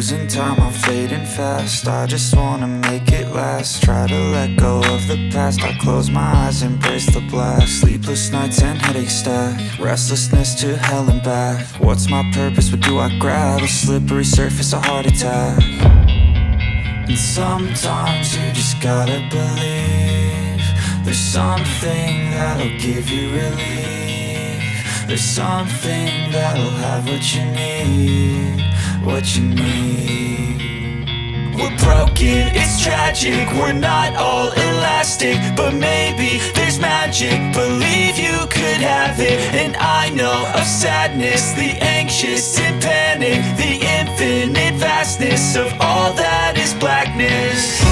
losing time, I'm fading fast. I just wanna make it last. Try to let go of the past. I close my eyes, embrace the blast. Sleepless nights and headaches stack. Restlessness to hell and back. What's my purpose? What do I grab? A slippery surface, a heart attack. And sometimes you just gotta believe there's something that'll give you relief. There's something that'll have what you need, what you need. We're broken, it's tragic, we're not all elastic, but maybe there's magic. Believe you could have it. And I know of sadness, the anxious and panic, the infinite vastness of all that is blackness.